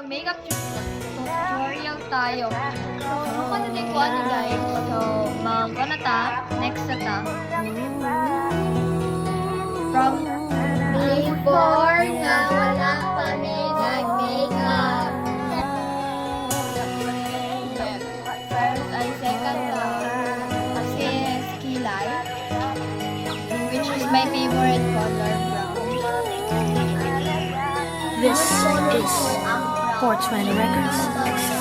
mag-makeup tutorial tayo. So, ano din ko ano guys. So, ano ta? Next na ta. From before na wala pa nag-makeup. First and second ta. Kasi kilay. Which is my favorite color, brown. This is 420 Records.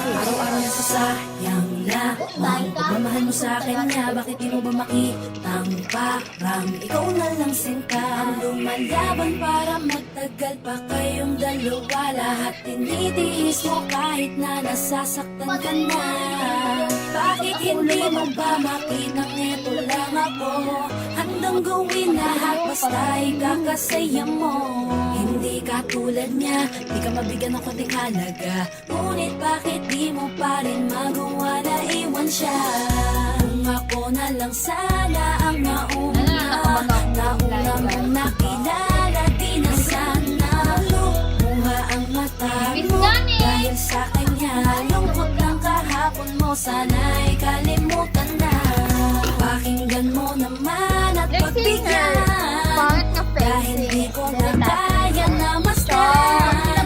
Araw-araw nasasayang lamang pagmamahal mo sa akin nga, bakit di mo ba makitang parang ikaw na lang singka ang lumalaban para magtagal pa kayong dalawa. Lahat tinitiis mo kahit na nasasaktan ka na. Bakit hindi mo ba makitang ito lang ako? Handang gawin lahat basta ikakasaya mo. Hindi ka tulad niya, di ka mabigyan ng konting halaga. Ngunit bakit di mo pa rin magawa na iwan siya? Kung ako na lang sana ang nauna, nauna mong nakilala, di na sana lumuha ang mata mo. Dahil sa kanya, lungkot lang kahapon mo, sana'y kalimutan na. Pakinggan mo naman at pagbigyan, dahil di ko na kaya na mastan,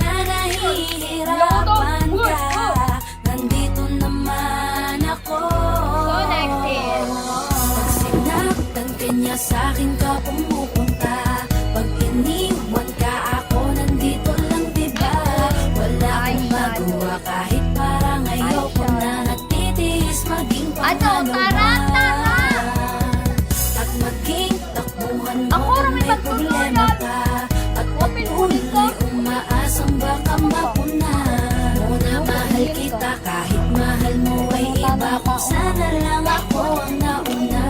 na nahihirapan ka. Nandito naman ako. Pag sinaktan ka niya, sa'kin ka pumupunta. Pag iniwan ka ako, nandito lang diba? Wala akong magawa kahit parang ayoko na. Nagtitiis maging pangalawa at maging takbuhan mo kung may problema ka. At patuloy umaasang baka mapuna. Muna mahal kita kahit mahal mo ay iba. Kung sana lang ako ang nauna.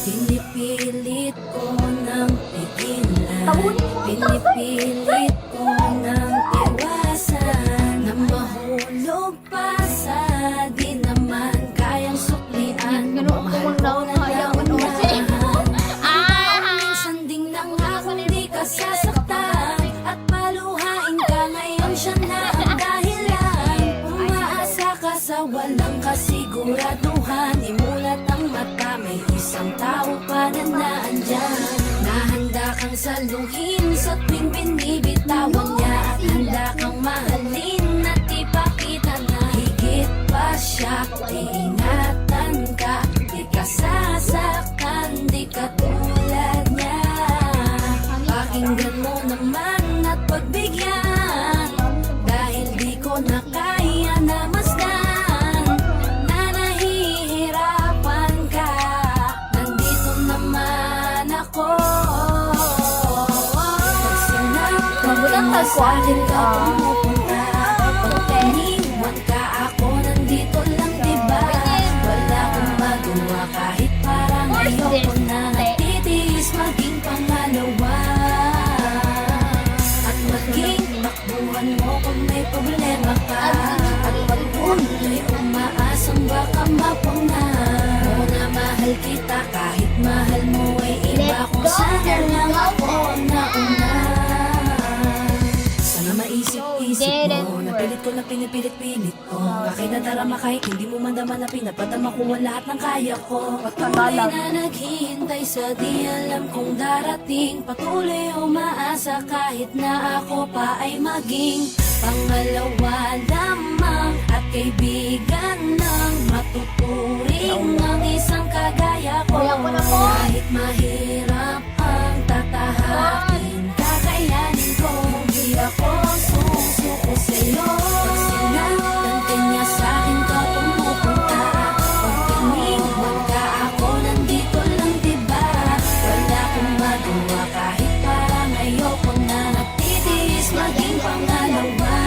Pinipilit ko ng pigilan, pinipilit ko ng iwasan, na mahulog pa sa di naman kayang suklian. Mahal ko na minsan ding nangako di ka sasaktan, at paluhain ka ngayon, siya na ang dahilan. Umaasa ka sa walang kasiguraduhan, imulat ang mata, may isang tao pa na naandyan. Nahanda kang saluhin sa tuwing binibitawan niya, at handa kang mahalin at ipakita na higit pa siya. Iingatan ka, di ka sasaktan, di ka tulad niya. Pakinggan mo naman at pagbigyan, dahil di ko na kaya na masdan, na nahihirapan ka. Nandito naman ako. Pag sinaktan mo sa'kin ka pumupunta, pag iniwan ka ako, nandito lang diba? Wala akong magawa kahit parang ayoko na. Nagtitiis maging pangalawa at maging takbuhan mo kung may problema ka. At patuloy umaasang baka mapuna. Muna mahal kita kahit mahal mo ay iba. Kung sana lang ako ang nauna. Sana maisip-isip mo, napilit ko na pinipilit-pilit ko. Bakit nadarama kahit hindi mo mandama na pinapadama ko ang lahat ng kaya ko. Patuloy na naghihintay sa di alam kung darating. Patuloy umaasa kahit na ako pa ay maging pangalawa lamang, at kaibigan ng matuturing ang isang kagaya ko. Kahit mahirap ang tatahakin, kakayanin ko. Hindi ako susuko sa'yo. Pag sinaktan ka niya, sa'kin ka pumupunta. Pag iniwan ka ako, nandito lang diba? Wala akong magawa kahit parang ayoko na. Nagtitiis maging pangalawa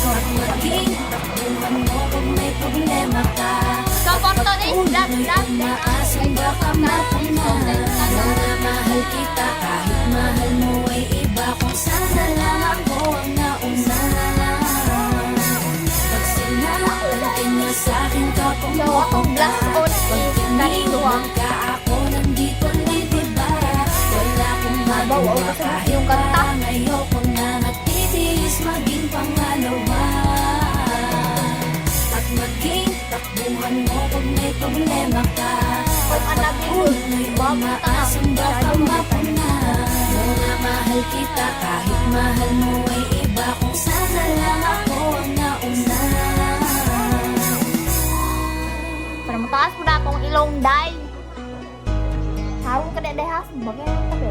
at maging takbuhan mo kung may problema ka. Umaasang baka mapuna. Muna mahal kita kahit mahal mo ay iba. Kung sana lang ako ang nauna. Pag sinaktan ka niya, sa'kin ka pumupunta. Pag iniwan ka ako, nandito lang diba? Wala akong magawa kahit parang ayoko na. Tunay o maasang baka mapuna Mga mahal kita kahit mahal mo ay iba Kung sana lang ako ang nauna Para mataas mo na akong ilong, day. Harong ka na, day, ha? Bagay na tabi.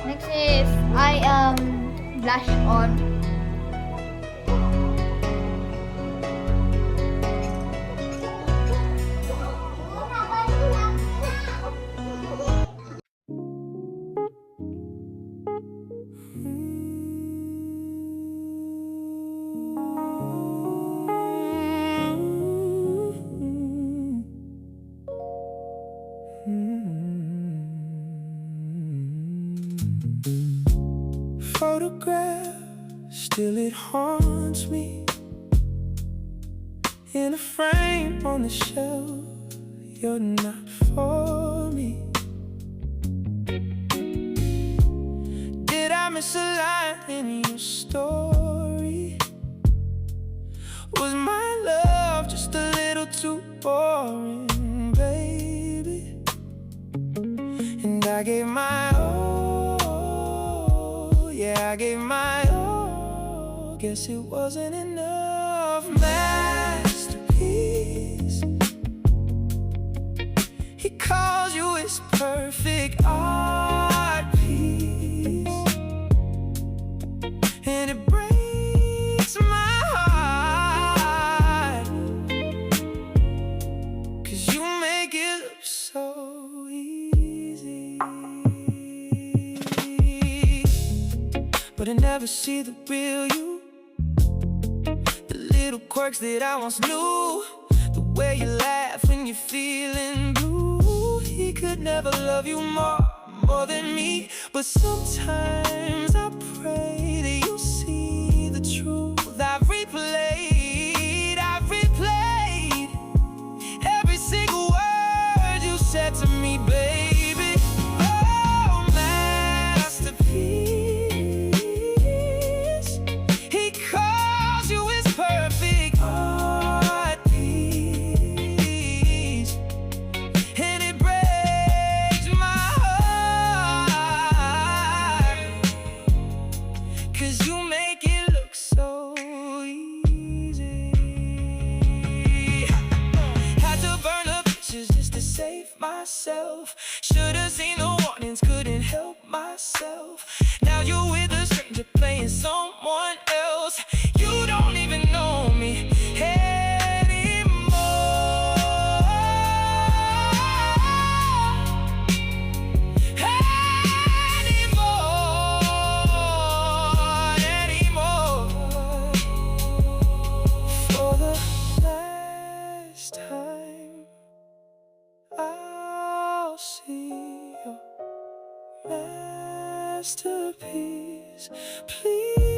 Next is, I am blush on. Photograph, still it haunts me. In a frame on the shelf, you're not for me. Did I miss a line in your story? Was my love just a little too boring, baby? And I gave my all, yeah, I gave my all. Guess it wasn't enough. Masterpiece, he calls you his perfect art piece, and it breaks my heart, 'cause you make it look so easy, but I never see the real you. The little quirks that I once knew, the way you laugh when you're feeling blue. He could never love you more than me. But sometimes I pray that you'll see the truth. I've replayed every single word you said to me, baby. Oh, masterpiece, he calls you his perfect art piece, and it breaks my heart, 'cause you make it look so easy. Had to burn the pictures just to save myself. Should've seen the warnings, couldn't help myself. Now you're with a stranger playing someone else. You don't even know me anymore. For the last time, I'll see your masterpiece. Please